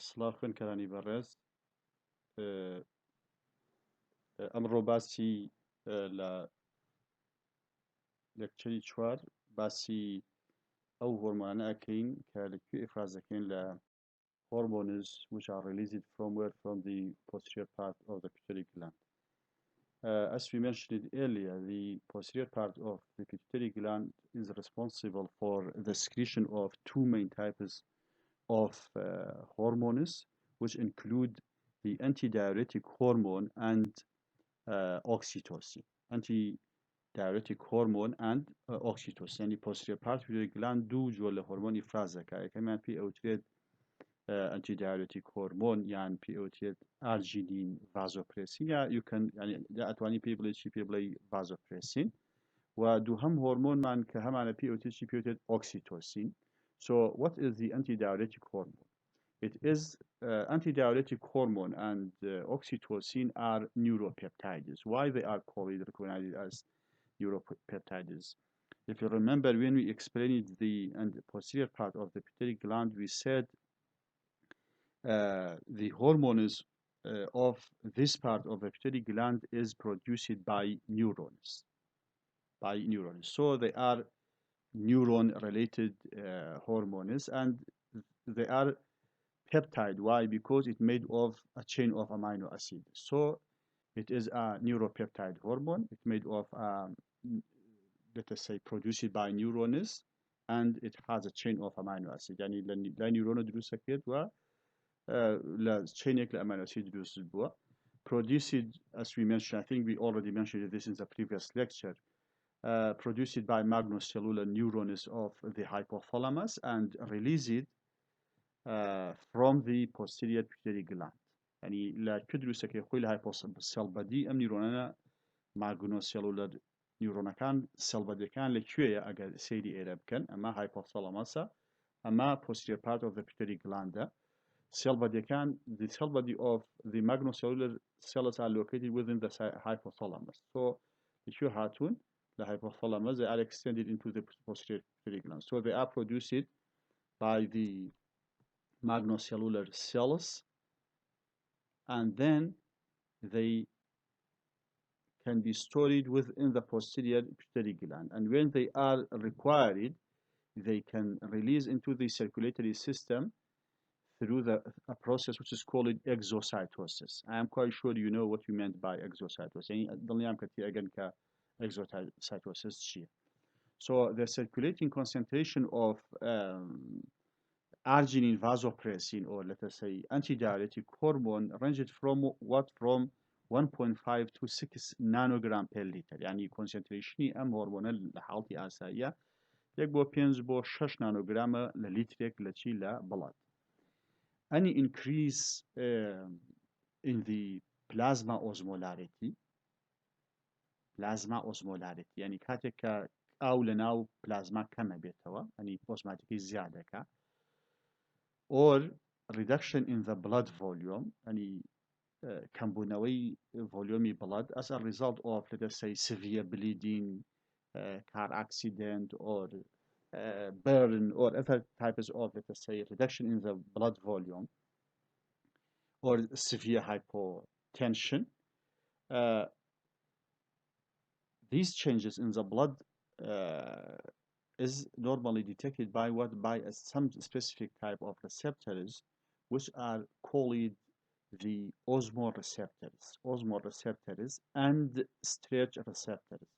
سلااوکن کەرانی بەڕێز ئەمڕۆ باسی لە لەکچەری چوار باسی ئەو هۆرمۆنانە ئەکەین کە لەکوێ ئفراز دەکەین لە hormones which are released from the posterior part of the pituitary gland. As we mentioned earlier, the posterior part of the pituitary gland is responsible for the secretion of two main types of hormones, which include the antidiuretic hormone and oxytocin. Antidiuretic hormone and oxytocin. Yani posterior part pituitary gland دو جۆر لە هۆرمۆنی فرازەکە یەکەمیان پێی ئەوترێت antidiuretic hormone یان پێی ئەوترێت arginine vasopressin یا you can yani ئەتوانی پێی بڵێ چی پێ بڵێ vasopressin و دووهەم هۆرمۆنمان کە هەمانە پێی ئەوترێت چی پێی ئەوترێت oxytocin. So what is the antidiuretic hormone? It is antidiuretic hormone and oxytocin are neuropeptides. Why they are called recognized as neuropeptides? If you remember when we explained the posterior part of the pituitary gland, we said the hormones of this part of the pituitary gland is produced by neurons. So they are neuron-related hormones, and they are peptide. Why? Because it's made of a chain of amino acids. So it is a neuropeptide hormone. It's made of, let us say, produced by neurons, and it has a chain of amino acids. يعني لا نيرون دروس كده و لا chain لا amino acid دروس بوا. Produced, as we mentioned, I think we already mentioned this in the previous lecture. Produced by magnocellular neurons of the hypothalamus and released from the posterior pituitary gland. يعني لا كدروس كي خوي لها سيل بدي ام نيروننا magnocellular نيرونكان سيل بدي كان لكوية أجر سيدي إيرب كان أما hypothalamus أما posterior part of the pituitary gland. Cell body can the cell body of the magnocellular cells are located within the hypothalamus. So if you hatun the hypothalamus, they are extended into the posterior pituitary gland. So they are produced by the magnocellular cells, and then they can be stored within the posterior pituitary gland. And when they are required, they can release into the circulatory system through a process which is called exocytosis. I am quite sure you know what you meant by exocytosis. Exocytosis. So the circulating concentration of arginine vasopressin, or let us say antidiuretic hormone, ranged from 1.5 to 6 nanogram per liter. يعني concentration ام هرمونال لحالتي آسائية یک بو 5 بو 6 نانوگرام للیترێک لە چی لە بڵات. Any increase in the plasma osmolarity يعني کاتێک کە ئاو لەناو پلازما کەمە بێتەوە يعني ئۆزماتیکی زیادەکە or reduction in the blood volume يعني کەمبوونەوەی volume blood as a result of, let us say, severe bleeding, car accident, or burn, or other types of, let us say, reduction in the blood volume, or severe hypotension. These changes in the blood is normally detected by what? By some specific type of receptors, which are called the osmoreceptors and stretch receptors.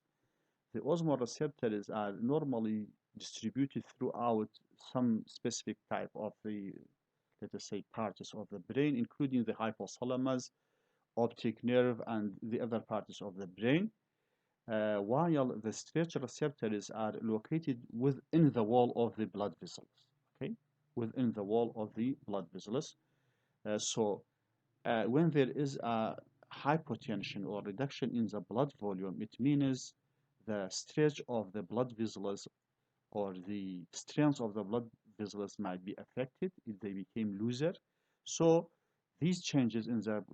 The osmoreceptors are normally distributed throughout some specific type of the, let us say, parts of the brain, including the hypothalamus, optic nerve, and the other parts of the brain, while the stretch receptors are located within the wall of the blood vessels. Okay, within the wall of the blood vessels. So when there is a hypotension or reduction in the blood volume, it means the stretch of the blood vessels or the strength of the blood vessels might be affected if they became looser. So these changes in the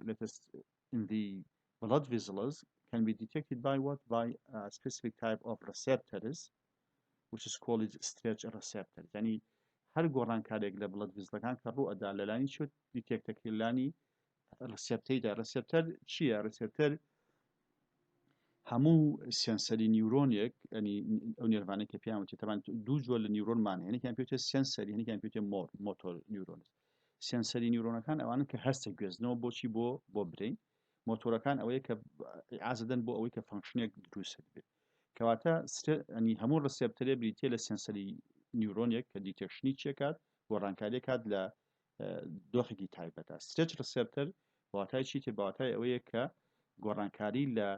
in the blood vessels can be detected by what? By a specific type of receptors, which is called stretch receptors. يعني هەر گۆڕانکارێک لە بڵد ڤزلەکان کە ڕوو ئەدا لەلانی چوت دیتێکتەکردلانی ڕسێپتەیدا ڕسێپتەر چییە ڕسێپتەر هەموو سێنسەری نیورۆنێک ینی ئەو نێروانەی کە پێیان وتی تەمان دوو جۆر لە نیورۆنمانە هەنێکیان پێوتێت سێنسەری هەنێکیان پێوتێت مۆتۆر نیورۆنز سێنسەری نیورۆنەکان ئەوانن کە هەستە گوێزنەوە بۆچی بۆ برین مۆتۆرەکان ئەوەیە کە ئازدەن بۆ ئەوەی کە فەنکشنێک دروست بێت کەواتە ینی هەموو ڕسێپتەرێ بریتێ لە سێنسەری نیورۆنێک کە دیتێکشنی چێکات گۆڕانکاریێک کات لە دۆخێکی تایبەتە سترێچ ڕسێپتەر واتای چی تێ بەواتای ئەوەیە کە گۆڕانکاری لە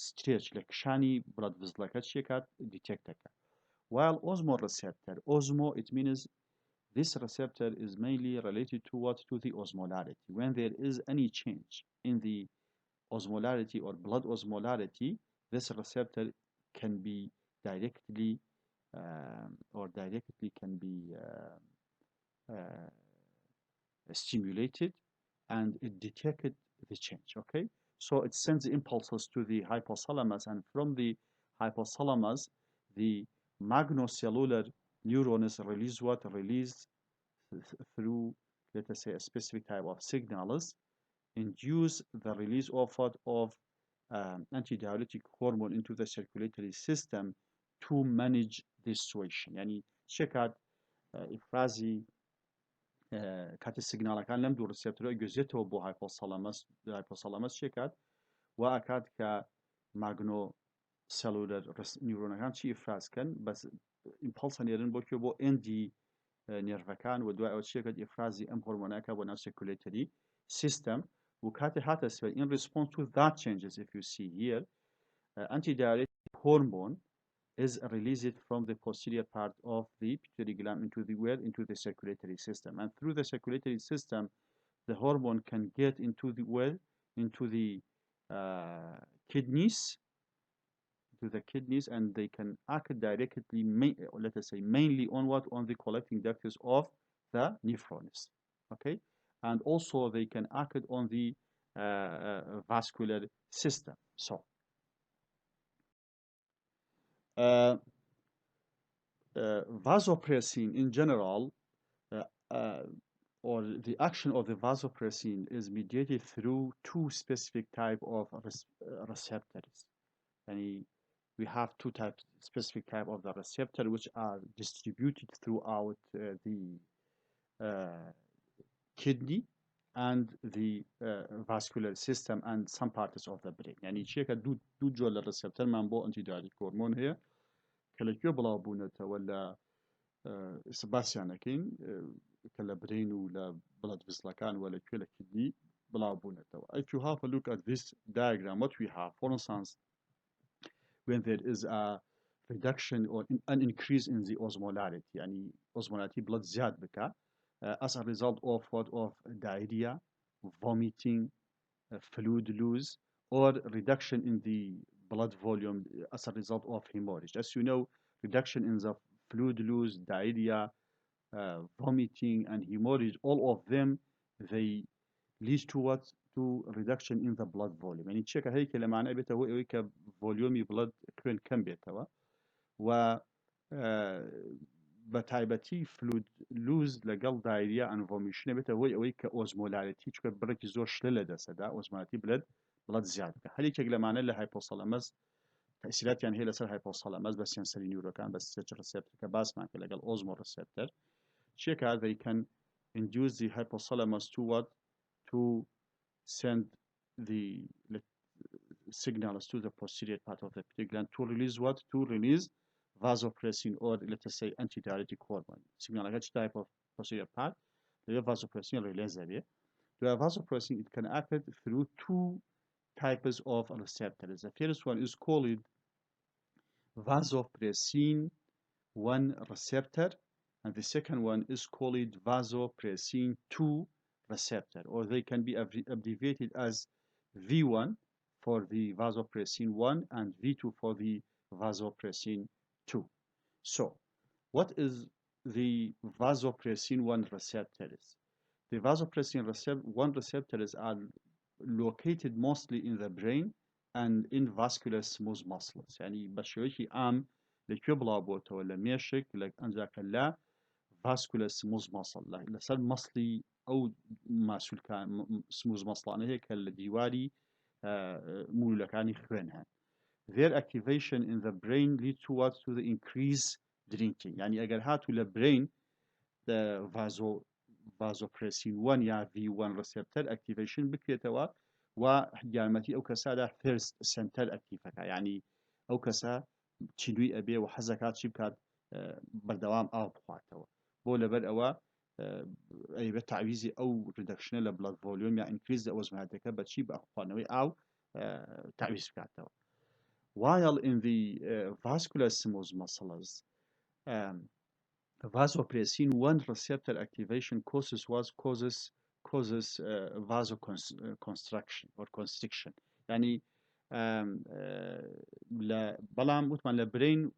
سترێچ لە کشانی بڵد ڤزلەکە چێکات دیتێکت دەکات while osmo receptor osmo it means this receptor is mainly related to what to the osmolarity when there is any change in the osmolarity or blood osmolarity this receptor can be directly can be stimulated and it detected the change okay so it sends impulses to the hypothalamus and from the hypothalamus the magnocellular neurons release through let us say a specific type of signals induce the release of antidiuretic hormone into the circulatory system to manage this situation يعني شكات إفرازي کاتی سیگنالەکان لەم دوو ڕسێپتۆرە گوێزێتەوە بۆ هایپۆسەلەمەس شێکات و ئاکات کە ماگنۆ سەلولەر نیورۆنەکان چی ئیفرازکەن بەس ئیمپەڵسە نێرن بۆ ئێندی نێرڤەکان و دوای ئەوە چێکت ئیفرازی ئەم هۆرمۆناکە بۆ ناو سیرکولێتەری سیستەم و کاتێ هاتە سوێن in response to that changes if you see here antidiuretic hormone is released from the posterior part of the pituitary gland into the circulatory system and through the circulatory system the hormone can get into the kidneys and they can act directly let us say mainly on the collecting ducts of the nephrons okay and also they can act on the vascular system so vasopressin in general or the action of the vasopressin is mediated through two specific type of receptors and we have two specific type of the receptor which are distributed throughout the kidney and the vascular system and some parts of the brain يعني چیکە دو جۆر لە receptorمان بۆ ئەنتیدایۆتیک هۆرمۆن هەیە کە لەکوێ بڵاو بوونەتەوە لە باسییان نەکەین کە لە برین و لە بڵد ڤزلەکان و لەکوێ لە کدنی بڵاو بوونەتەوە if you have a look at this diagram what we have for instance when there is a reduction or an increase in the osmolarity يعني osmolarity blood زیاد بکە as a result of diarrhea vomiting fluid loss or reduction in the blood volume as a result of hemorrhage as you know reduction in the fluid loss diarrhea vomiting and hemorrhage all of them they lead to reduction in the blood volume يعني تشيك هيك لمعنى بيته هو هيك فوليومي blood كوين كم بيتوا و بتايبتي فلويد لوز لقل دايريا ان فوميشن بيته هو هيك اوزمولاريتي تشك بركي زور شلله دسدا اوزمولاريتي بلد زياده هل هيك لمعنى الهايبوثالاموس تاثيرات يعني هي لسر هايبوثالاموس بس سنسوري نيوروكان بس سيتش ريسبتور كباس معك لقل اوزمو ريسبتور check out they can induce the hypothalamus to send the signals to the posterior part of the pituitary gland to release vasopressin or let us say antidiuretic hormone signal which type of posterior part the vasopressin release area the vasopressin it can act through two types of receptors the first one is called vasopressin 1 receptor and the second one is called vasopressin 2 receptor or they can be abbreviated as V1 for the vasopressin 1 and V2 for the vasopressin 2. So, what is the vasopressin 1 receptors? The vasopressin 1 receptors are located mostly in the brain and in vascular smooth muscles. يعني بشويكي عام لكي بلا بوتو ولا ميشك لك أنزاك لا vascular smooth muscle لسر مصلي أو ماسول كان smooth muscle أنا هيك الديواري مولكاني خوينها. Their activation in the brain leads towards to the increase drinking. يعني أجر هاتو للبرين the vasopressin 1 يا V1 receptor activation بكريتوا ويارمتي أو كسادة first center activaka يعني أو كسا تشيلوي أبي وحزكات شبكات بردوام أو بخاتوا بولا بر أوا أي بتعويزي أو reduction لبلاد فوليوم يعني increase أو زمهاتك بتشي بأخوانوي أو تعويز بكاتوا. While in the vascular smooth muscles, um, vasopressin 1 receptor activation causes vasoconstriction or constriction. يعني بلام وتمان لبرين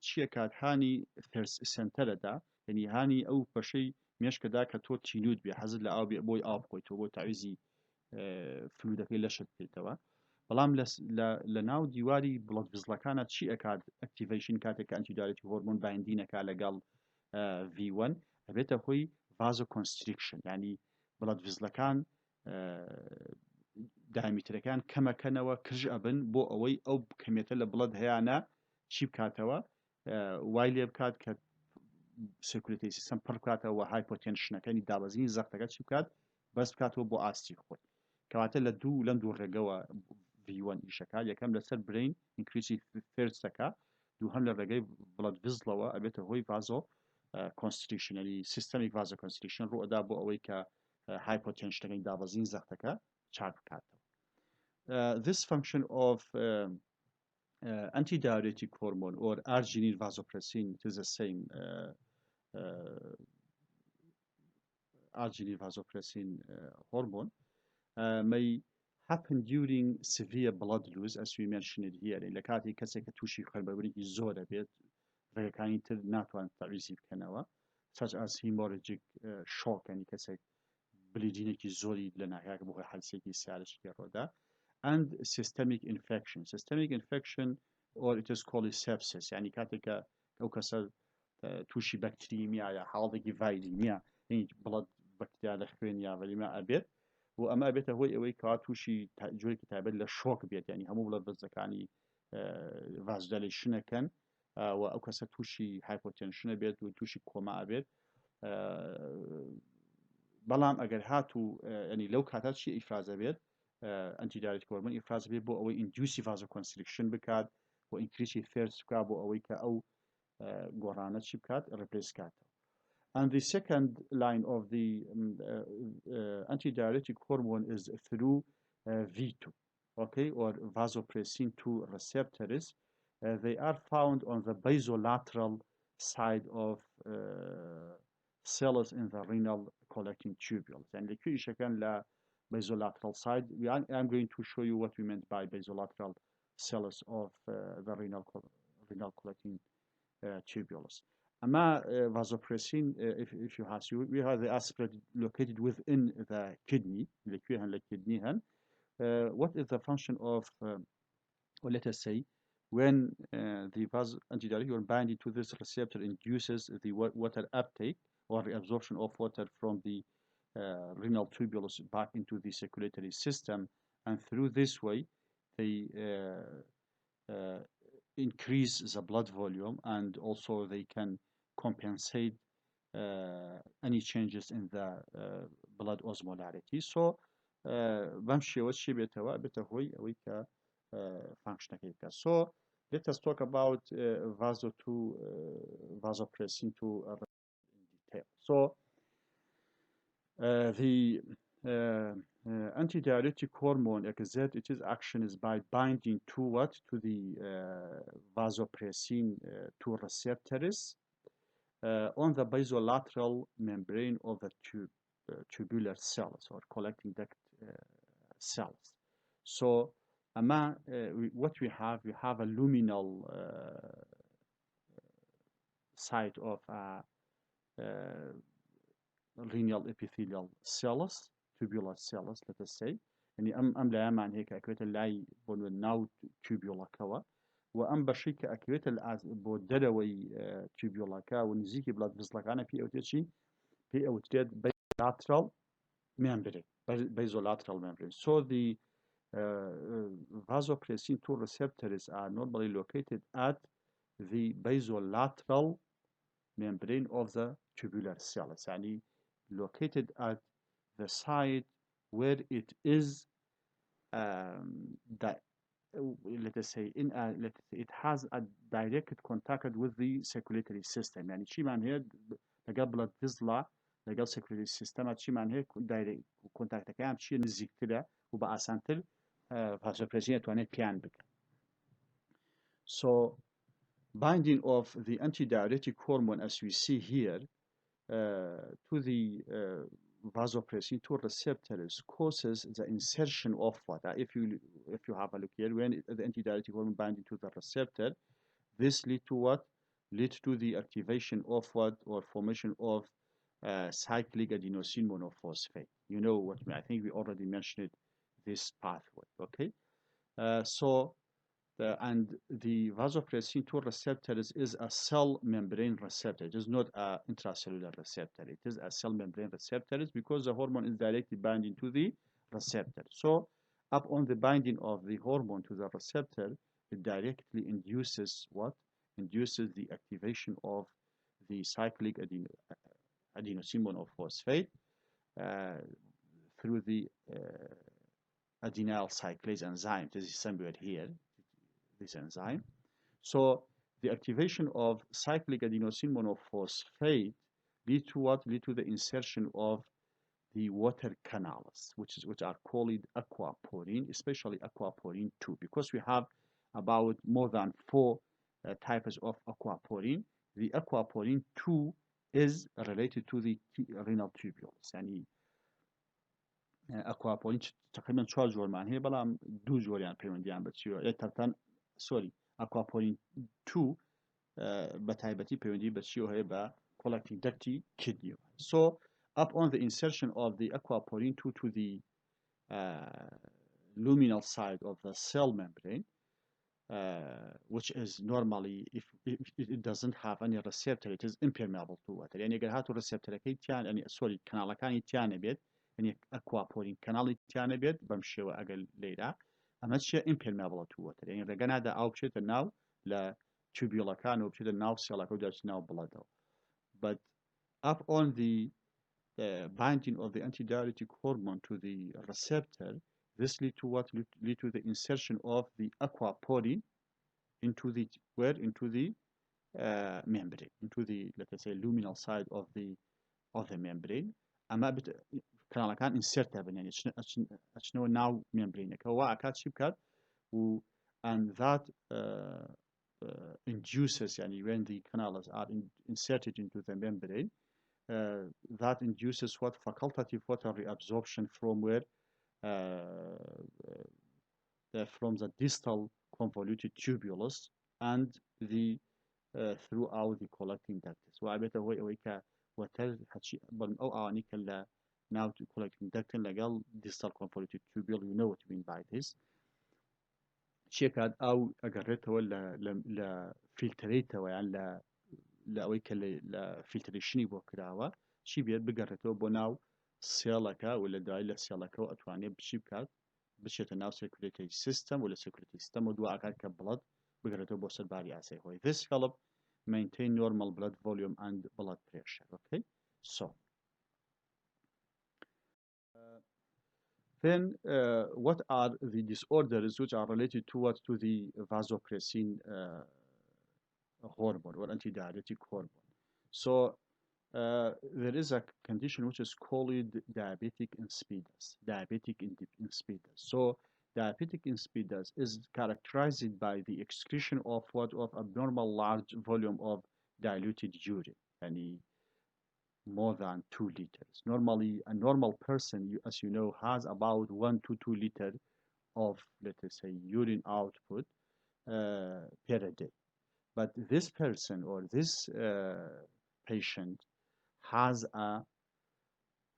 شيء كات هاني ثيرس سنتر دا يعني هاني أو بشي مش كدا كتو تشينود بحزر لأو بيبوي أو بقيتو بو تعويزي فلودك لشت بيتوا بەڵام لە ناو دیواری بڵۆت بزلەکانە چی ئەکات ئەکتیڤیشن کاتێک کە ئەنتیدارێتی هۆرمۆن باینندینەکە لەگەڵ V1 ئەبێتە هۆی ڤازۆ کۆنستریکشن ینی بڵۆت بزلەکان دامترەکان کەمەکەنەوە کرژ ئەبن بۆ ئەوەی ئەو کەمێتە لە بڵۆت هەیەە چی بکاتەوە وای لێ بکات کە سرکولێتی سیستەم پڕ بکاتەوە هایپۆتێنشنەکەنی دابەزینی زەختەکە چی بکات بەس بکاتەوە بۆ ئاستی خۆی کەواتە لە لەم دوو ڕێگەوە V1 ئیشەکە یەکەم لەسەر برین ئینکریسی فێرسەکە دووهەم لە ڕێگەی بڵۆت ڤزلەوە ئەبێتە هۆی ڤازۆ کۆنستریکشنەری سیستەمیک ڤازۆ کۆنستریکشن ڕوئەدا بۆ ئەوەی کە هایپۆتێنشنەکەی دابەزین زەختەکە چاک بکاتەوە. This function of antidiuretic hormone or arginine vasopressin, it is the same arginine vasopressin hormone may happen during severe blood loss, as we mentioned here. لە کاتی کەسێک کە تووشی خوێنبەرێکی زۆرە بێت ڕێگەکانی تر ناتوان تەعویزی بکەنەوە such as hemorrhagic shock ینی کەسێک بلیدینێکی زۆری لە ناکاکە بۆ حەلسێکی سیارشی ڕۆدا and systemic infection or it is called sepsis يعني کاتێک کە ئەو کەسە تووشی بەکتریمیا یا حاڵێکی ڤایریمیا بڵد بەکتریا لە خوێن یا ڤەلیما ئەبێت و ئەمە بێتە هۆی ئەوەی کەوا تووشی جۆرێکی تایبەت لە شۆک بێت ینی هەموو بڵەت بەرزەکانی ڤازودایلیشنەکەن و ئەو کەسە تووشی هایپۆتێنشنە بێت و تووشی کۆما ئەبێت بەڵام ئەگەر هاتوو ینی لەو کاتە چی ئیفرازە بێت ئەنتیدارێتی هۆرمۆن ئیفراز بێت بۆ ئەوەی ئیندیوسی ڤازۆکۆنستریکشن بکات بۆ ئینکریسی فێرس بکات بۆ ئەوەی کە ئەو گۆڕانە چی بکات ڕپلیس کاتەوە. And the second line of the antidiuretic hormone is through V2, okay, or vasopressin 2 receptors. They are found on the basolateral side of cells in the renal collecting tubules. And the كان لا basolateral side. I'm going to show you what we meant by basolateral cells of the renal collecting tubules. Ama vasopressin, if you have, we have the aspirate located within the kidney, the kidney. What is the function of, or let us say, when the antidiuretic binding to this receptor induces the water uptake or reabsorption of water from the renal tubules back into the circulatory system, and through this way, they increase the blood volume, and also they can compensate any changes in the blood osmolarity. So بمشي وشي بيتوا بيتهوي ويكا function كيكا. So let us talk about vasopressin 2 in detail. So the antidiuretic hormone exert its action is by binding to what? To the vasopressin 2 receptors on the basolateral membrane of the tubular cells or collecting duct cells. So what we have a luminal side of renal epithelial cells, tubular cells, let us say. يعني لا معنى هيك أكويت اللاي بنو ناو tubular كوا وأم بەشی کە ئەکوێتە بۆ دەرەوەی تیوبیۆڵەکە و نزیکی بڵات بزلەکانە پێی ئەوتێکی پێی ئەوترێت bilateral membrane, basolateral membrane. So the vasopressin 2 receptors are normally located at the basolateral membrane of the tubular cells, يعني located at the site where it is that let us say it has a direct contact with the circulatory system. يعني شي معناه لەگەڵ بڵد دزڵە لەگەڵ circulatory system چی معناه direct contact چی نزیکترە و بە ئاسانتر vasopressin توانێت پیان بکە. So binding of the antidiuretic hormone, as we see here, to the vasopressin 2 receptors causes the insertion of what? If you have a look here, when the antidiuretic hormone binding to the receptor, this lead to what? Lead to the activation of what, or formation of cyclic adenosine monophosphate. You know what I think we already mentioned this pathway. Okay, so and the vasopressin 2 receptor is a cell membrane receptor. It is not an intracellular receptor. It is a cell membrane receptor because the hormone is directly binding to the receptor. So upon the binding of the hormone to the receptor, it directly induces what? Induces the activation of the cyclic adenosine monophosphate through the adenyl cyclase enzyme. This is somewhere here, this enzyme. So the activation of cyclic adenosine monophosphate lead to what? Lead to the insertion of the water canals, which are called aquaporine, especially aquaporine 2, because we have about more than 4 types of aquaporine. The aquaporine 2 is related to the renal tubules. يعني aquaporine تقريبا 4 جۆرمان هەیە بەڵام 2 جۆریان پەیوەندیان بەچیوە تەرتان سۆری aquaporine 2 بە تایبەتی پەیوەندی بەچیوە هەیە بە collecting ducti kidney. So upon the insertion of the aquaporine 2 to the luminal side of the cell membrane, which is normally, if it doesn't have any receptor, it is impermeable to water. يعني اگر هاتو receptor كي تيان يعني sorry كانالكاني تيان بيت يعني aquaporine كانالي تيان بيت بمشيوه اقل ليلة اما تشي impermeable to water. يعني رجعن هذا او بشيت الناو لا tubular كان او بشيت الناو سيلا كوداش ناو بلادو. But upon the binding of the antidiuretic hormone to the receptor, this lead to what? Lead to the insertion of the aquaporine into the where? Into the membrane, into the, let us say, luminal side of the membrane. أما كان insert هذا يعني أشنو now membrane كهو أكاد شيء كاد and that induces يعني when the canals are inserted into the membrane, that induces what? Facultative water reabsorption from where? From the distal convoluted tubulus and the throughout the collecting ducts. وعبته هو إويكا وتر هتشي بل أو أواني كلا now to collecting duct لقال distal convoluted tubule. You know what I mean by this. شيكاد أو أجرته ولا لا فلتريته ويعني لا أويكا لا فلتريشني بوكراوا شي بيد بجرته بناو سيالكا ولا دايلا سيالكا وأتواني بشيبكات بشيت ناو circulatory system ولا circulatory system ودوا أكاد كبلد بجرته بوصل باري عسى هوي. This help maintain normal blood volume and blood pressure. Okay, so then what are the disorders which are related to the vasopressin hormone or antidiuretic hormone? So there is a condition which is called diabetic insipidus. Diabetic insipidus. So diabetic insipidus is characterized by the excretion of what? Of abnormal large volume of diluted urine, and more than 2 liters. Normally, a normal person, as you know, has about 1 to 2 liters of, let us say, urine output per day. But this person or this patient has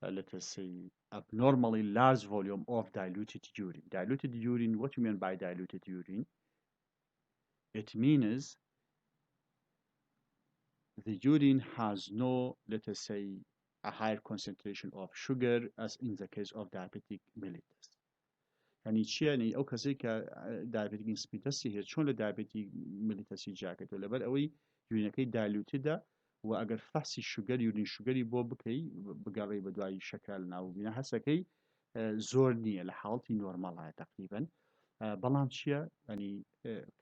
let us say, abnormally large volume of diluted urine. Diluted urine, what do you mean by diluted urine? It means the urine has no, let us say, a higher concentration of sugar as in the case of diabetic mellitus. يعني چیە نی ئەو کەسەی کە دایبێتیک ئینسپیدەسی هەیە چۆن لە دایبێتی ملیتەسی جاکێتەوە لەبەر ئەوەی یورینەکەی دایلوتیدا و ئەگەر فەسی شوگەر یورین شوگەری بۆ بکەی بگەڕێ بە دوای شەکر ناوبینە هەسەکەی زۆر نییە لە حاڵتی نۆرمەڵایە تقریبا بەڵام چییە ینی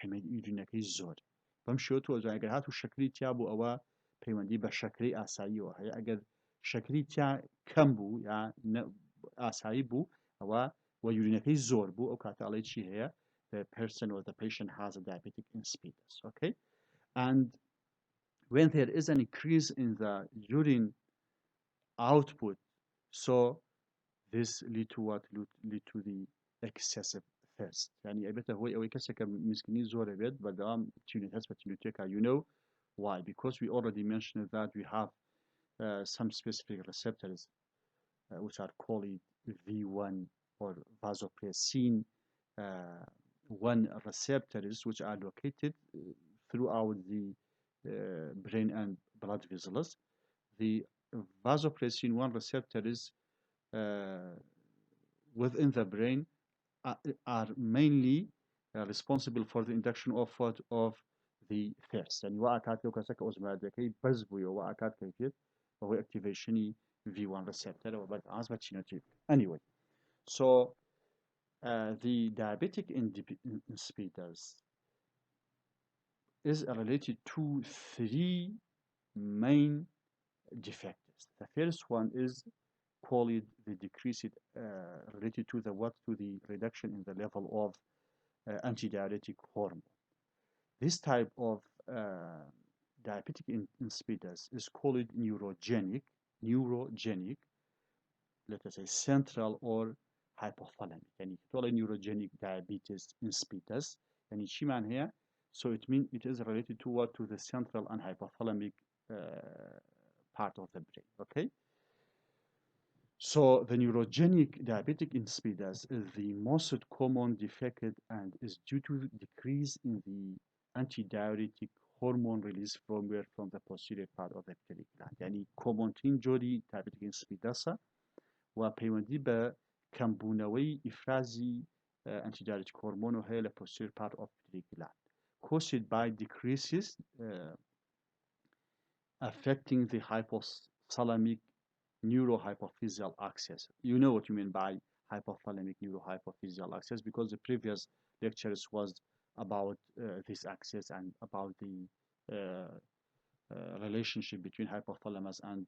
کەمێت یورینەکەی زۆر بەم شێوە تۆ ئەگەر هات و شەکری تیا بوو ئەوە پەیوەندی بە شەکری ئاساییەوە هەیە ئەگەر شەکری تیا کەم بوو یا ئاسایی بوو ئەوە و یورینەکەی زۆر بوو ئەو کاتاڵی چی هەیە the person or the patient has a diabetic insipidus, okay? And when there is an increase in the urine output, so this lead to what? Lead to the excessive thirst. يعني أبدا هو كسك مسكيني زور بيت بدام تيونيتس بتيونيتكا. You know why? Because we already mentioned that we have some specific receptors which are called V1 or vasopressin 1 receptors, which are located throughout the brain and blood vessels. The vasopressin 1 receptors within the brain are mainly responsible for the induction of what? Of the thirst. يعني وأكاد لو كسك أزمادكي بز بيو وأكاد كيفية وهو activation V1 receptor وبعد عزبة شنوتي. Anyway, so the diabetic insipidus is related to 3 main defects. The first one is called the decreased related to the what? To the reduction in the level of antidiuretic hormone. This type of diabetic insipidus is called neurogenic, let us say central or hypothalamic. يعني تقول neurogenic diabetes insipidus. يعني شو معناها؟ So it means it is related to what? To the central and hypothalamic part of the brain. Okay. So the neurogenic diabetic insipidus is the most common defect and is due to decrease in the antidiuretic hormone release from the posterior part of the pituitary gland. يعني common جۆری diabetic insipidus و پەیوەندی بە کەمبوونەوەی ئیفرازی antidiuretic hormone هەیە لە posterior part of pituitary gland caused by decreases affecting the hypothalamic neurohypophyseal axis. You know what you mean by hypothalamic neurohypophyseal axis because the previous lectures was about this axis and about the relationship between hypothalamus and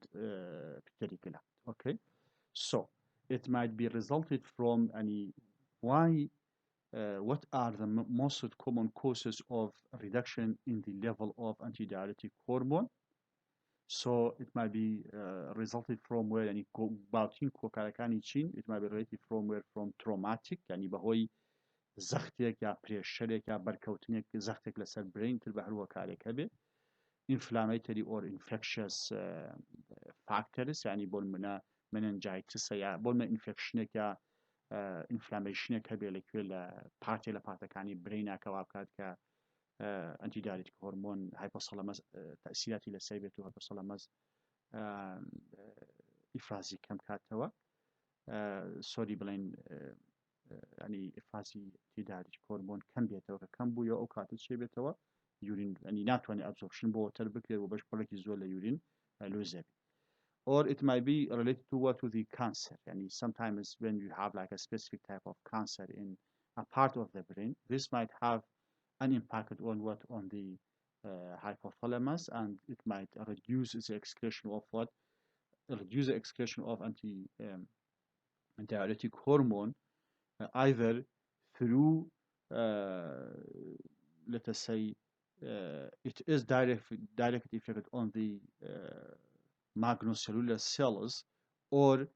pituitary gland. Okay, so it might be resulted from any why. What are the most common causes of reduction in the level of antidiuretic hormone? So it might be resulted from where يعني باوتين كوكاركاني چین it might be related from where from traumatic يعني بهوي زختێک یا پرێشەرێک یا بەرکەوتنێک زختێک لەسەر برین تر بە هەروە کارێکە بێ inflammatory or infectious factors يعني بۆ منە meningitis یا بۆ منە infectionێک یا inflammationێک هەبێ لەکوێ لە پارتێ لە پارتەکانی بریناکەوا بکات کە antidiuretic hormone hypothalamus تأثيراتي لسيبته hypothalamus إفرازي كم كاتوا سوري بلين يعني إفرازي antidiuretic hormone كم بيتوا كم بويا أو كاتل شيء بيتوا urine يعني ناتواني absorption بو تربكلي وبش بلكي زول urine لوزب. Or it might be related to what? To the cancer. And sometimes when you have like a specific type of cancer in a part of the brain, this might have an impact on what? On the hypothalamus, and it might reduce the excretion of what? Reduce the excretion of antidiuretic hormone, either through, let us say, it is direct effect on the magnocellular cells, or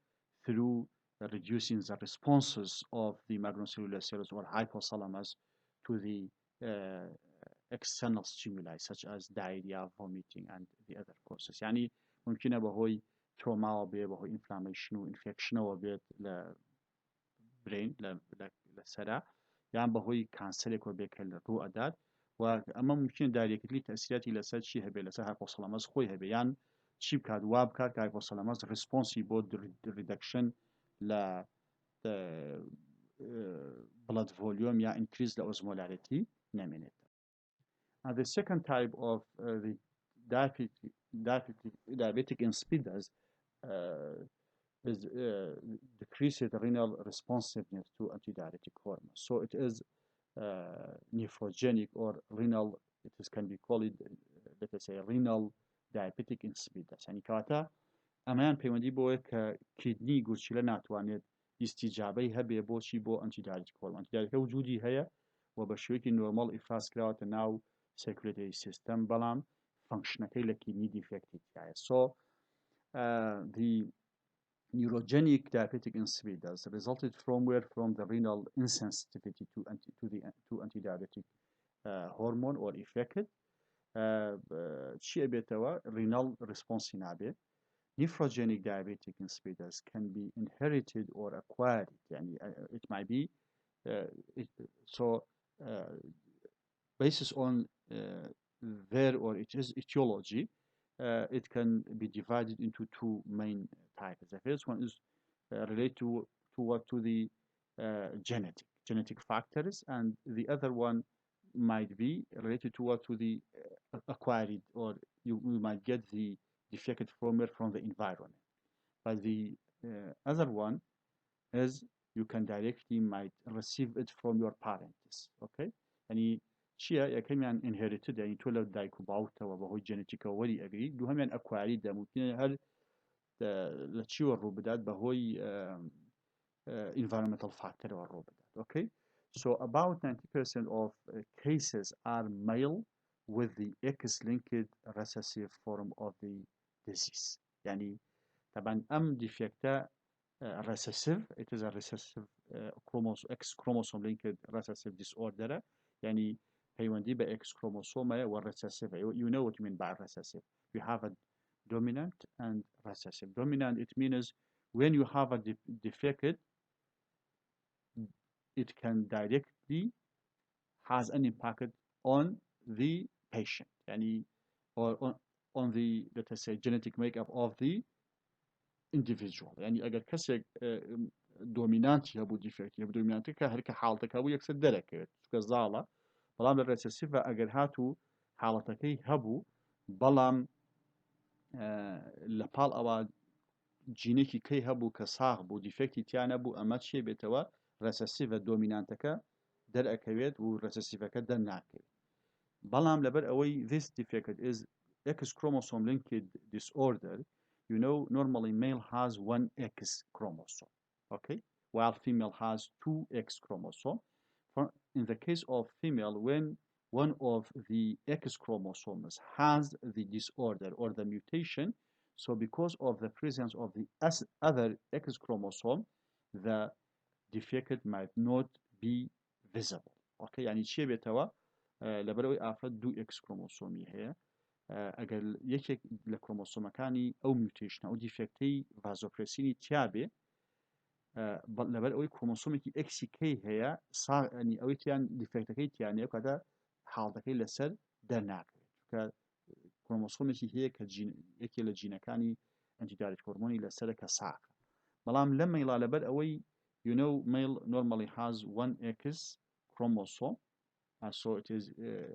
through reducing the responses of the magnocellular cells or hypothalamus to the external stimuli such as diarrhea, vomiting, and the other causes. يعني ممكن بهوي trauma وبيه بهوي inflammation و infection وبيه brain لسرع يعني بهوي كانسر وبيه كالرؤى داد اما ممکن دایرکتلی تاثیراتی لەسەر چی هەبێ لەسەر هایپۆسەلامەس خۆی هەبێ یان چی بکات وا بکات کە هایپۆسەلامەس ریسپۆنسی بۆ ریدەکشن لە blood volume یا increase the osmolarity نامێنێت. And the second type of the diabetic insipidus is decreased renal responsiveness to antidiuretic hormones. So it is nephrogenic or renal, can be called, let us say, renal diabetic insipidus. يعني كواتا ئەمان پەیوەندی بۆیە کە کیدنی گورچیلە ناتوانێت ئیستیجابەی هەبێ بۆچی بۆ ئەنتیدایرێتیک هۆرمۆن. ئەنتیدایرێتیکە وجودی هەیە و بە شێوەیەکی نۆرمال ئیفراز کراوەتە ناو سیرکولێتری سیستەم بەڵام فانکشنەکەی لە کیدنی دیفێکتیڤایە. So the neurogenic diabetic insipidus resulted from the renal insensitivity to antidiuretic hormone or effect. چی ئەبێتەوە renal response نابێت. Nephrogenic diabetic insipidus can be inherited or acquired. يعني it might be based on their or its etiology. It can be divided into two main types. The first one is related to the genetic factors, and the other one might be related to the acquired, or you might get the defected from the environment. But the other one is you can directly might receive it from your parents. Okay? يعني چیە یەکەمیان inherited یعنی تۆ لە دایک و باوکتەوە بەهۆی جەنێتیکەوە وەری ئەگری دووهەمیان ئەکواری دەموتنە هەر لە چیوە ڕوو بدات بەهۆی environmental factorەوە ڕوو بدات. Okay? So about 90% of cases are male with the X-linked recessive form of the disease. يعني طبعا أم defecta recessive, it is a recessive X chromosome linked recessive disorder. يعني پەیوەندی بە X chromosome و recessive. You know what you mean by recessive. You have a dominant and recessive. Dominant, it means when you have a defect, it can directly has an impact on the patient. يعني or on the, let us say, genetic makeup of the individual. يعني أجر كسر دومينانتي هبو ديفكت هبو دومينانتي كهرك حالتك هبو يكسر درك كزالة بلام الريسيسيف أجر هاتو حالتك هبو بلام لبال أو جينيكي كي هبو كساغ بو ديفكتي تيانا بو أما شيء بتوا ريسيسيف دومينانتك درك وريسيسيف كدر ناكل بلام لبر أوي this defect is X chromosome linked disorder. You know, normally male has one X chromosome, okay, while female has two X chromosomes. In the case of female, when one of the X chromosomes has the disorder or the mutation, so because of the presence of the other X chromosome, the defect might not be visible. Okay, يعني شيء بيتوا لبروي أفراد دو X chromosomi هي ئەگەر یەکێک لە کرۆمۆسۆمەکانی ئەو میوتیشنە ئەو دیفێکتەی ڤازۆپرسینی تیابێ لەبەر ئەوەی کرۆمۆسۆمێکی ئەکسی کەی هەیە ئەنی ئەوەی تیان دیفێکتەکەی تیانەیە کاتە حاڵەکەی لەسەر دەرناکرێت کە کرۆمۆسۆمێکی هەیە کە یەکێ لە جینەکانی ئەنتیدایرێتیک هۆرمۆنی لەسەرە کە ساکە بەڵام لە مەیڵا لەبەر ئەوەی you know male normally has one X chromosome. So it is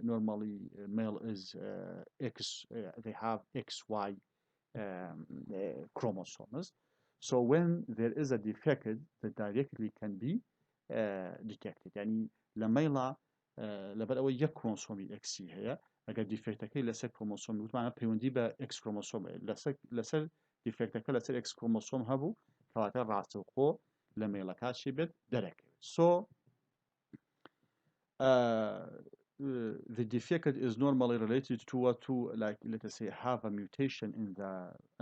normally male is X, they have XY chromosomes. So when there is a defect, that directly can be detected. يعني لميلا لبر أول يك كروموسومي X هي أجر defectك لسه كروموسوم وطبعا بيوندي ب X كروموسوم لسه defectك لسه X كروموسوم هبو كواتر راسوقو لميلا كاشيبت درك. So the defect is normally related to like let us say have a mutation in the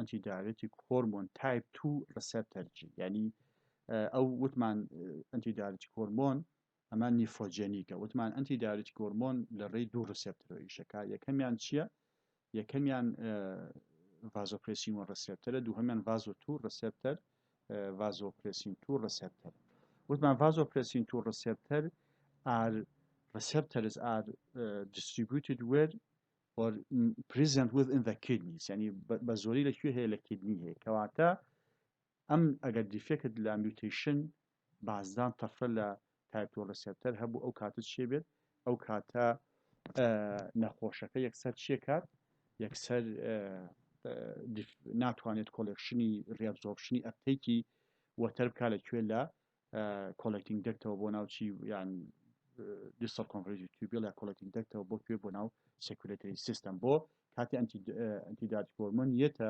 antidiuretic hormone type 2 receptor G. يعني أو وتمان antidiuretic hormone أما نيفروجينيكا وتمان antidiuretic hormone للري دو receptor إيشكا يكميان شيا يكميان vasopressin receptor دوهميان vaso 2 receptor vasopressin 2 receptor وتمان vasopressin 2 receptor are receptors are distributed where or present within the kidneys يعني بزوري لكي هي الكدني هي كواتا اگر ديفكت لا ميوتيشن بعضان طفره لا تايب 2 receptor هبو او كاتا چي بيت او كاتا نخوشەکە یەکسەر چیەکات یەکسەر ناتوانێت کۆلێکشنی ڕێبزۆربشنی ئەپتەیکی وەتەر بکات لەکوێ لە کۆلەکتینگ دەکتەوە بۆ ناوچی یان دیستال کۆنڤەرژی توبیل یا کۆلەکتینگ دەکتەوە بۆ کوێ بۆ ناو سێکولێتەری سیستەم بۆ کاتی ئەنتیداتی هۆرمۆن یەتە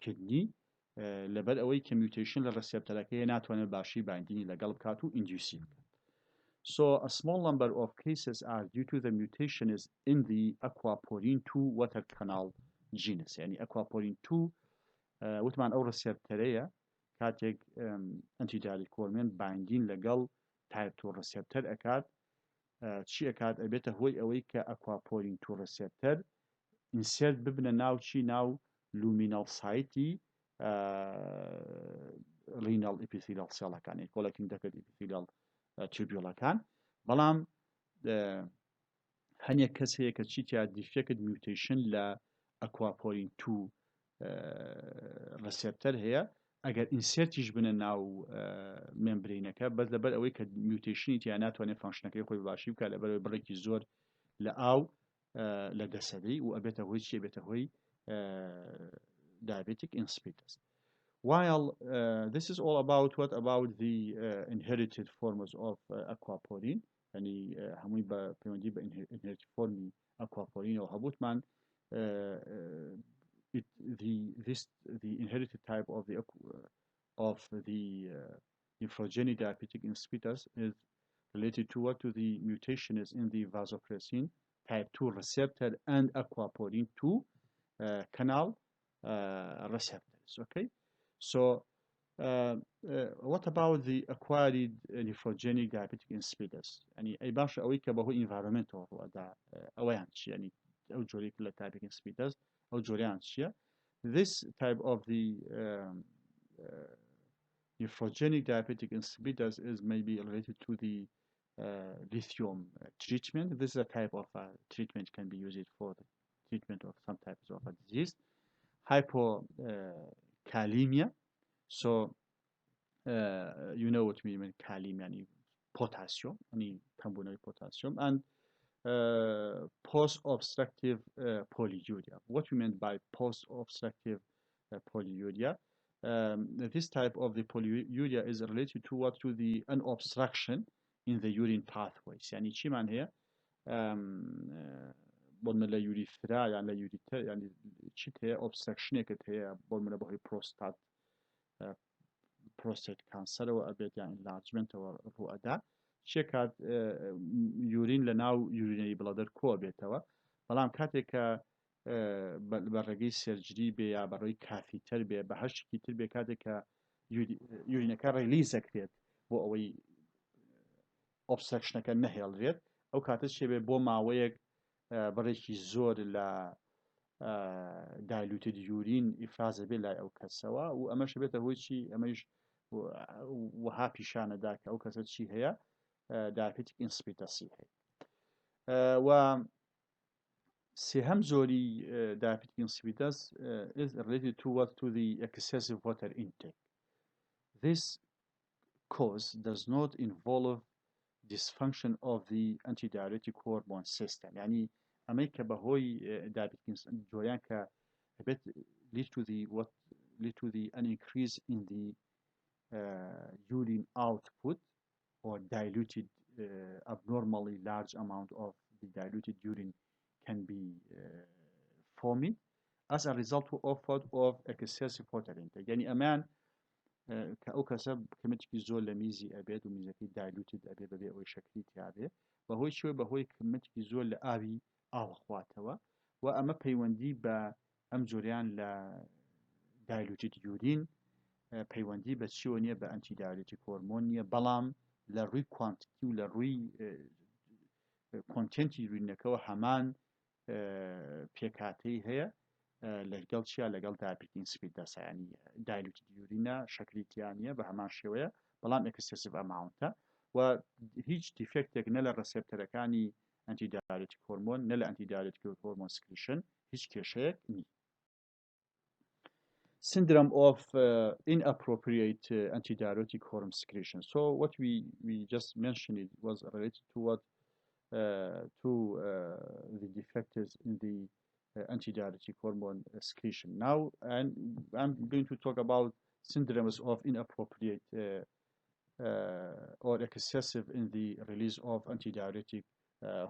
کدنی لەبەر ئەوەی کە میوتیشن لە ڕسێپتەرەکەی ناتوانێت باشی باندینی لەگەڵ بکات و ئیندیوسی بکات. So a small number of cases are due to the mutation is in the aquaporin 2 water canal genus. يعني aquaporin 2 وتمان أو receptorية كاتيك antidali كورمين باندين لقل type 2 receptor أكاد شي أكاد أبيته هو أويك aquaporin 2 receptor insert ببنا ناو شي ناو luminal site renal epithelial cell كان collecting decade epithelial تیوبیۆڵەکان بەڵام هەنێک کەس هەیە کە چیتیا دیفێکت میوتیشن لە ئەکواپۆرین 2 ڕسێپتەر هەیە ئەگەر ئینسێرتیش بنە ناو مێمبرینەکە بەس لەبەر ئەوەی کە میوتیشنی تیا ناتوانێت فانکشنەکەی خۆی باشی بکات لەبەر بڕێکی زۆر لە ئاو لە دەسەدەی و ئەبێتە هۆی چیە بێتە هۆی diabetic insipidus. While this is all about the inherited forms of aquaporin يعني هموي بيوندي inherited form aquaporin أو هبوتمان the inherited type of the nephrogenic diabetic insipidus is related to the mutation is in the vasopressin type 2 receptor and aquaporin 2 canal receptors. Okay. So, what about the acquired nephrogenic diabetic insipidus? يعني أي باش أويك بهو environmental ودا أويانش يعني أو جوريك diabetic insipidus أو جوريانش. This type of the nephrogenic diabetic insipidus is maybe related to the lithium treatment. This is a type of treatment can be used for the treatment of some types of a disease. Hypokalemia. So you know what we mean kalemia, يعني potassium, يعني كمبونات potassium, and post-obstructive polyuria. What we mean by post-obstructive polyuria? This type of the polyuria is related to the an obstruction in the urine pathways. يعني شي معنى هي بولمن لا يوريثرا يعني لا يوريتر يعني شيء هي obstruction كت هي بولمن بهي prostate prostate cancer وأبيت يعني enlargement والرؤدة شكات يورين لناو urinary bladder كو أبيتوا بلام كاتك برقي سيرجري بيا برقي كاثيتر بيا بحش كتير بيا كاتك يورين كار ريليز كريت بو أوي obstruction كان نهيل ريت أو كاتك شيء بو ماويك برقي زور لا diluted urine إفراز بلا أو كسوا وأمش بيته هو شيء أمش وهابي شانه ذاك أو كسر شيء هي diabetic insipidus هي و سهم زوري diabetic insipidus is related to the excessive water intake. This cause does not involve dysfunction of the antidiuretic hormone system. يعني أمريكا بهوي diabetic جويان ك lead to the an increase in the urine output or diluted abnormally large amount of the diluted urine can be formed as a result of excessive water intake. يعني أمان كأو كسب كمتك زول لميزي أبيض وميزكي diluted أبيض أبيض أو شكلي تابع بهوي شوي بهوي كمتك زول لأبي أو أخواتها وأما بيوندي بأم جوريان ل diluted urine پەیوەندی بە چیوە بە ئەنتیدایورێتیک هۆرمۆن نیە بەڵام لە ڕووی کوانتیتی و لە ڕووی کۆنتێنتی یورینەکەەوە هەمان پێکهاتەی هەیە لەگەڵ چیە لەگەڵ diabetic insipidus ینی diluted یورینە شەکلیتیان نیە بە هەمان شێوەیە بەڵام excessive amount وهیچ دیفکتێک نە لە ڕسپتەرەکانی ئەنتیدایورێتیک هۆرمۆن نە لە ئەنتیدایورێتیک هۆرمۆن سکریشن هیچ کێشەیەک نیە. Syndrome of inappropriate antidiuretic hormone secretion. So what we just mentioned it was related to what the defects in the antidiuretic hormone secretion. Now, and I'm going to talk about syndromes of inappropriate or excessive in the release of antidiuretic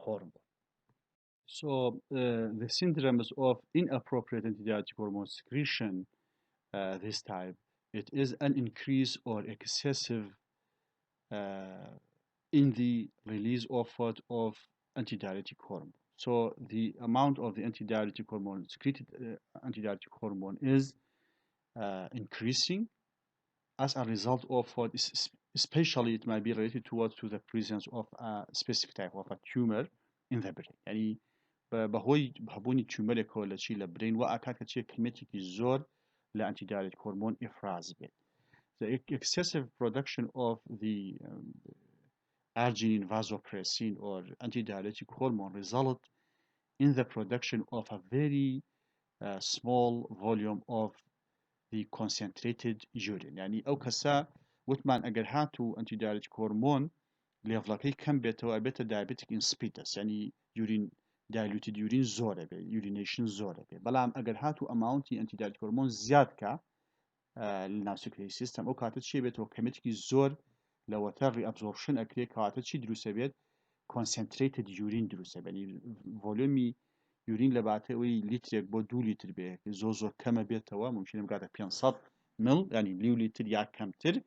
hormone. So the syndromes of inappropriate antidiuretic hormone secretion, this type, it is an increase or excessive in the release of what of antidiuretic hormone. So the amount of the antidiuretic hormone secreted antidiuretic hormone is increasing as a result of what is, especially it might be related to the presence of a specific type of a tumor in the brain. يعني بهوي بهبوني تيومرك ولا شيء لبرين وأكاد كشيء كميتك الزور لأنتيدايريتيك هرمون إفراز بيت. The excessive production of the arginine vasopressin or antidiuretic hormone result in the production of a very small volume of the concentrated urine. يعني أو كسا وثمان أجر هاتو antidiuretic hormone ليفلاكي كم بيتو أبيتا diabetic insipidus يعني urine diluted urine زورة بي urination زورة بي بلام أجر هاتو amount antidiuretic hormone زياد كا للناوسكري سيستم أو كاتت شيء بيتو كميتكي زور لو تر absorption أكري كاتت شيء دروسة بيت concentrated urine دروسة يعني volume يورين لبعته وي لتر بو 2 لتر به زوزو كما بيتوا ممكن بقعد 500 مل يعني ليو لتر يا كمتر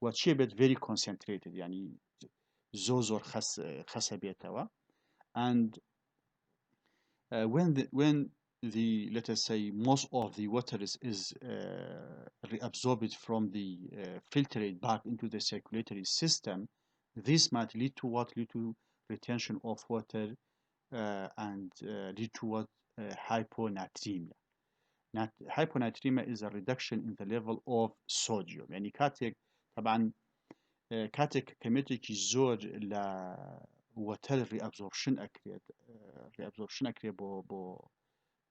وشي بيت very concentrated يعني زوزو خس بيتوا and when the let us say most of the water is reabsorbed from the filtrate back into the circulatory system, this might lead to what lead to retention of water and lead to what hyponatremia. Hyponatremia is a reduction in the level of sodium. يعني كاتك طبعا كاتك كميتك زور ل water reabsorption أكريت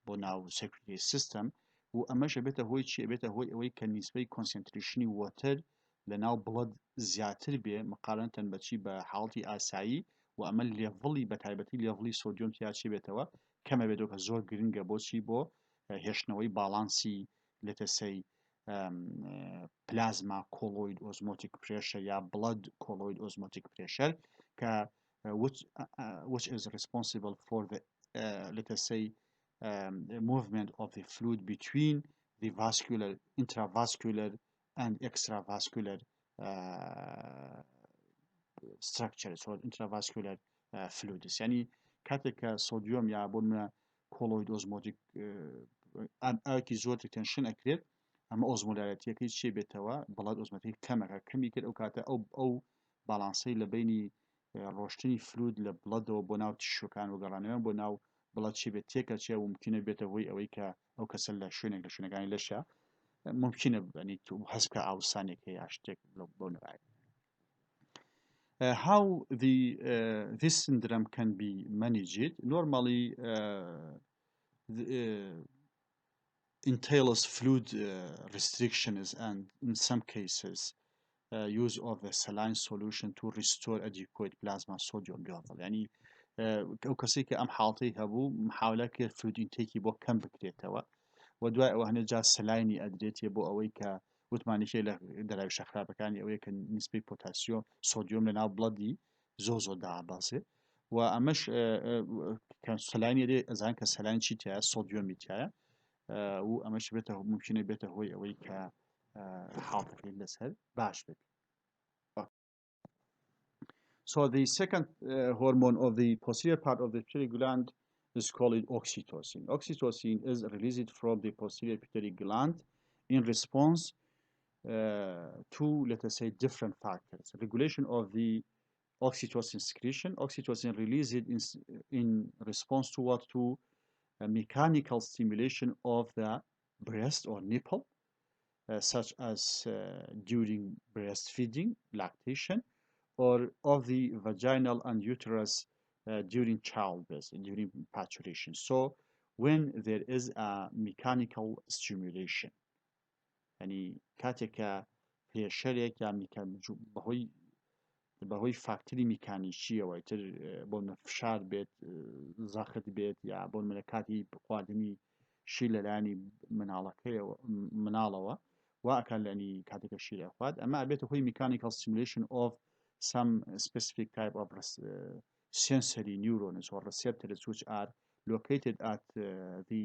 بو ناو circulatory system وأماش بيته هوي شيء بيته هوي كنسبة concentration water لناو blood زيادة بيه مقارنة بشي بحالتي آسایی وأما ليفلي بتعبتي ليفلي صوديوم تياشي بيتوا كما بدوك زور جرينجا بوشي بو هشنوي بالانسي let's say plasma colloid osmotic pressure يا blood colloid osmotic pressure which is responsible for the let us say the movement of the fluid between the vascular, intravascular, and extravascular structures or intravascular fluids. يعني كاتك صوديوم يا بولنا colloid osmotic أكي زور retention أكريت أما أوزمولاريتي كي شيء بتوا بلاد أوزماتيك كمي كده أو كاتا أو بالانسي لبيني روشتني فلويد لبلاد وبناو تشوكان وقرانيان بناو بلاد شي بتيكا شي وممكن بيته هوي أو كسل لشونك يعني لشا ممكن يعني حسب أوسانك هي أشتك لو بنراي. How this syndrome can be managed? Normally, entails fluid restrictions and, in some cases, use of a saline solution to restore adequate plasma sodium level. يعني أو كسيك أم حاطي هبو محاولة كفلويد intake بو كم بكريتوا ودواء وهنا جا سلايني أدريت يبو أويك وثمانية شيء له دراي شخرا بكاني أويك نسبة بوتاسيوم صوديوم لنا بلدي زوزو دا باسه وأمش كان سلايني دي أزان كسلاين شيء تيا صوديوم تيا وأمش بيته ممكن بيته هو أويك حاطي لسه باش بك. So the second hormone of the posterior part of the pituitary gland is called oxytocin. Oxytocin is released from the posterior pituitary gland in response to, let us say, different factors. Regulation of the oxytocin secretion. Oxytocin released in response to what? To a mechanical stimulation of the breast or nipple, such as during breastfeeding, lactation, or of the vaginal and uterus during childbirth, during parturition. So when there is a mechanical stimulation, يعني كاتێکە پێشەرێک یا بەهۆی فاکتری میکانیکیەوە تر بۆ منە فشار بێت زەخت بێت یا بۆ منە کاتی خواردنی شی لەلایانی مناڵەوە واکە لەنی کاتێکە شیرە خوارد ئەمە ئەبێتە هۆی mechanical stimulation of some specific type of sensory neurons or receptors which are located at the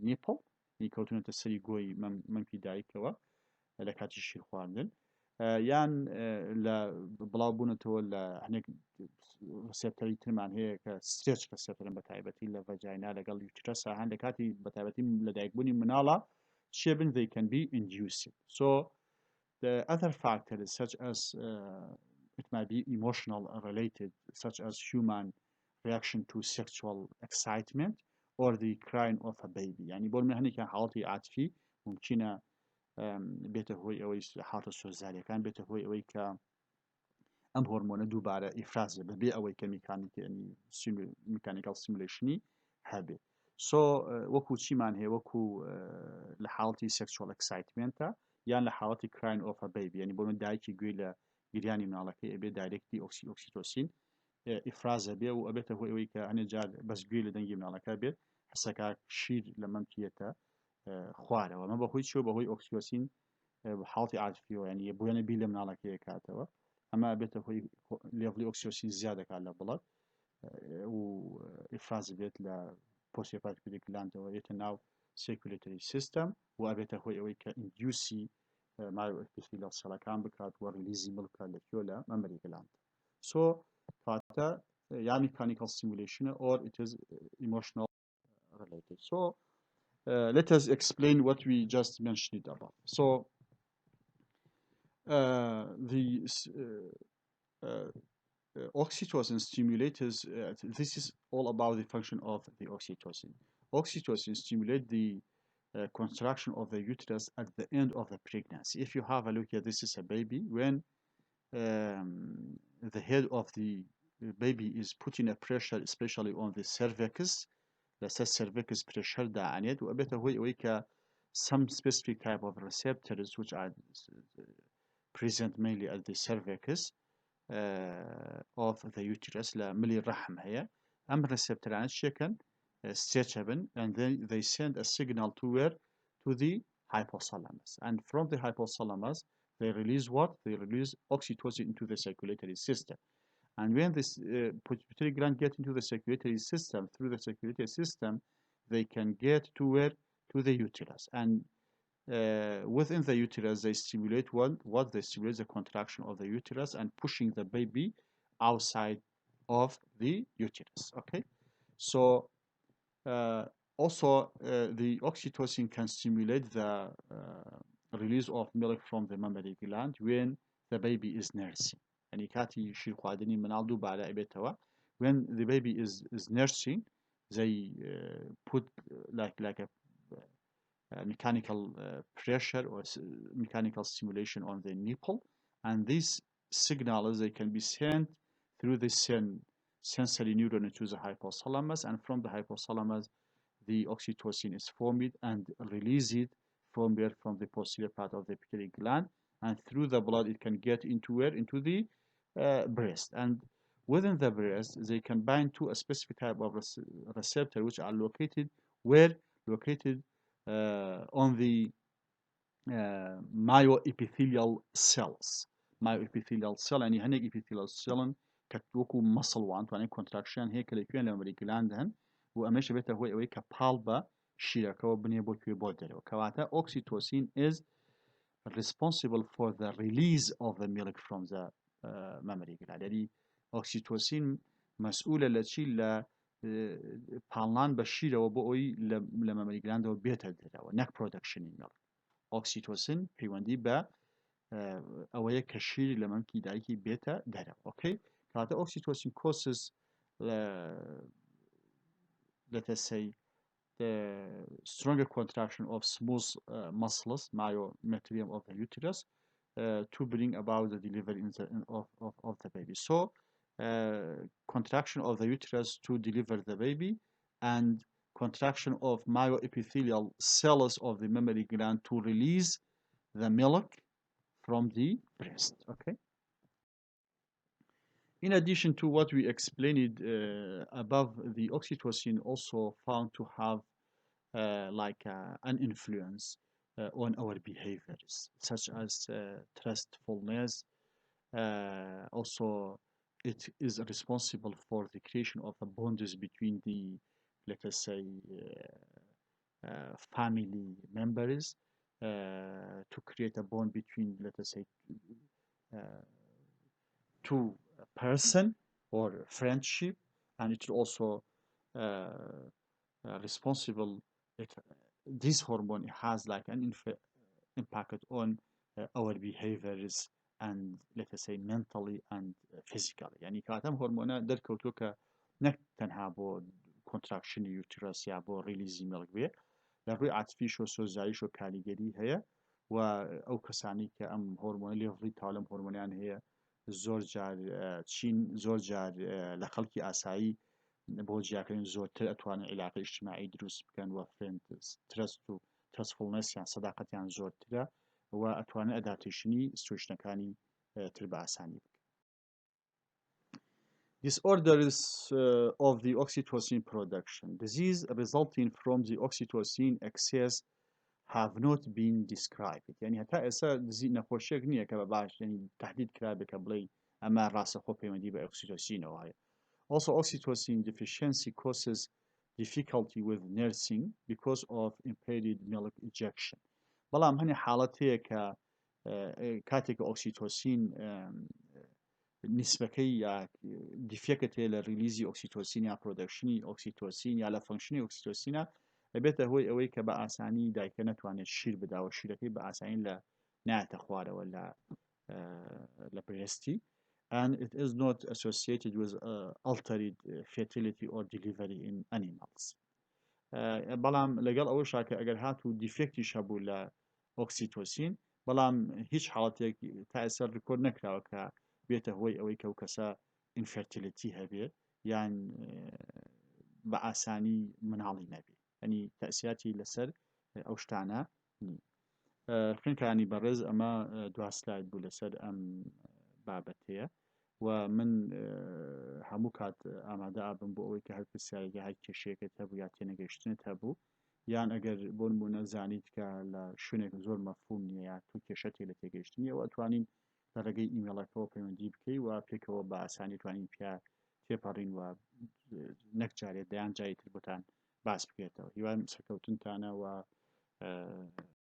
nipple کەوتونەتە سەری گۆی مەمکی دایکەوە لە کاتی شیر خواردن یان لە بڵاو بوونەتەوە لە هەنێک سێپتەری ترمان هەیە کە ستێچ ڕسێپتەرن بە تایبەتی لە ڤەجاینا لەگەڵ یوترەسە هەن لە کاتی بە تایبەتی لە دایکبوونی مناڵە چێ بن they can be induced. So the other factors such as it might be emotional related such as human reaction to sexual excitement or the crying of a baby يعني بۆ من هەنێکیان حاڵەتی عاتفی ممکنە بێتە هۆی ئەوەی حاڵتە سۆزاریەکان بێتە هۆی ئەوەی کە ئەم هۆرمۆنە دووبارە ئیفرازە بەبێ ئەوەی کە میکانیکال سیمولیشنی هەبێ سۆ وەکو چیمان هەیە وەکو لە حاڵەتی سێکسوال ئەکسایتمنتە یان لە حاڵەتی کراین ئۆف ە بیبی ینی بۆ من دایکی گوێ لە گریانی مناڵەکەی ئەبێ دایرکتی ئۆکسیتۆسین ئیفرازە بێ و ئەبێتە هۆی ئەوەی کە هەنێ جار بەس گوێ لە دەنگی مناڵەکە بێت حسەکە شیر لە مەمکیەتە خوارەوە ئەمە بەهۆی چۆ بەهۆی ئۆکسیتۆسین حاڵتی عاتفیەوە ینی بۆیانە بی لە مناڵەکەیە کاتەوە ئەمە بێتە هۆی لێڤڵی ئۆکسیتۆسین زیادەکات لە بڵات و ئیفراز بێت لە پۆسیۆپاتیک گلاندەوە یێتە ناو سیرکولێتری سیستەم و ئەبێتە هۆی ئەوەی کە ئیندیوسی مایۆئپیثیلیال سێڵەکان بکات و ریلیزی مڵکە لەکوێ لە مەمبەری گلاند. So کاتە یا mechanical stimulation or it is emotional related. So let us explain what we just mentioned about. So the oxytocin stimulators, this is all about the function of the oxytocin. Oxytocin stimulate the contraction of the uterus at the end of the pregnancy. If you have a look here, this is a baby. When the head of the baby is putting a pressure, especially on the cervix, the cervix pressure داعنيت وأبيته هو ويك some specific type of receptors which are present mainly at the cervix of the uterus لا ملي الرحم هي أم receptor عن شكل stretchable and then they send a signal to where to the hypothalamus and from the hypothalamus they release what? They release oxytocin into the circulatory system. And when this pituitary gland get into the circulatory system, through the circulatory system, they can get to where? To the uterus. And within the uterus, they stimulate what? They stimulate the contraction of the uterus and pushing the baby outside of the uterus. Okay? So also the oxytocin can stimulate the release of milk from the mammary gland when the baby is nursing. يعني كاتي شير خواردني منال دووبارە ئەبێتەوە when the baby is nursing they put like a mechanical pressure or mechanical stimulation on the nipple and these signals they can be sent through the sensory neuron to the hypothalamus and from the hypothalamus the oxytocin is formed and released from the posterior part of the pituitary gland and through the blood it can get into where? Into the breast and within the breast they can bind to a specific type of receptor which are located where? Located on the myoepithelial cells. Myoepithelial cell يعني هنيك epithelial cell كتوكو muscle وان تواني contraction هيك لكوين لما gland هن وأمشي بيته هو إيه كبالبا شيركة وبني بوكي بودر وكواتا oxytocin is responsible for the release of the milk from the mammary gland. يعني oxytocin مسؤولة لشي ل بالان بشيرة وبوي لمامري gland وبيتا دراو neck production milk. oxytocin پەیوەندی بە ئەوەیە کە شیر لە مەمکی دایکی بێتە دەرەوە. Okay? کاتە oxytocin causes let us say the stronger contraction of smooth muscles myometrium of the uterus to bring about the delivery of the baby. So, contraction of the uterus to deliver the baby, and contraction of myoepithelial cells of the mammary gland to release the milk from the breast. Okay. In addition to what we explained above, the oxytocin also found to have an influence on our behaviors, such as trustfulness. Also, it is responsible for the creation of the bonds between the, let us say, family members, to create a bond between, let us say, uh, two person or friendship, and it's also responsible. It, this hormone has like an impact on our behaviors, and let us say mentally and physically. يعني كاتم هرمونات دركوتوكا نك تنها بو contraction uterus يا بو release milk بيه لروي عاطفيش و سوزايش و كاليجري هي و او كسانی که ام هورمون لیفری تالم هورمونیان هي زور جار چین زور جار لخلقی آسایی بۆ جیاکردن زۆرتر ئەتوانن علاقە اجتماعی دروست بکەن و فرێند ترست و ترستفڵنەسیان سەداقەتیان زۆرترە و ئەتوانن ئەداپتیشنی سوشنەکانی تر بە ئاسانی بکەن. Disorders of the oxytocin production. Disease resulting from the oxytocin excess have not been described. يعني هەتا ئێستا نەخۆشیێک نییە کە بە باش ینی تهدید کرابێکە بڵێ ئەمە ڕاستەخۆ پەیوەندی بە ئۆکسیتۆسینەوە هەیە. Also, oxytocin deficiency causes difficulty with nursing because of impaired milk ejection. بەڵام هەنێ حاڵەت هەیە کە کاتێک ئۆکسیتۆسین نسبەکەی یا دیفێکت هەیە لە ریلیزی ئۆکسیتۆسین یا پرۆدەکشنی ئۆکسیتۆسین یا لە فەنکشنی ئۆکسیتۆسینە ئەبێتە هۆی ئەوەی کە بە ئاسانی دایکە نەتوانێت شیر بداوە شیرەکەی بە ئاسانی لە نایەتە خوارەوە لە برێستی. And it is not associated with altered fertility or delivery in animals. بەڵام لەگەڵ ئەوەشا کە ئەگەر هات و دیفێکتیش هەبوو لە ئۆکسیتۆسین، بەڵام هیچ حاڵەتێک تا ئێستا ڕکۆرد نەکراوە کە بێتە هۆی ئەوەی کە ئەو کەسە ئینفەرتیلیتی هەبێ یان بە ئاسانی مناڵی نەبێ، ئەنی تەسیاتی لەسەر ئەو شتانە نی. خوێنکانی بەڕێز ئەمە دوا سلاید بوو لەسەر ئەم بابەتەیە و من هەموو کات ئامادە ئابم بۆ ئەوەی کە هەر پرسیارێکی هەر کێشەیەکت هەبوو یا تێنەگەیشتنت هەبوو یان ئەگەر بۆ نمونە زانیت کە لە شوێنێک زۆر مەفهوم نییە یا تو کێشەتێک لە تێگەیشتنی ئەوە ئەتوانین لە ڕێگەی ئیمێڵەکەەوە پەیوەندی بکەی و پێکەوە بە ئاسانی توانین پیا تێپەڕین و نەک جارێت دەیان جایی تر بۆتان باس بکرێتەوە. هیوای سەرکەوتنتانە و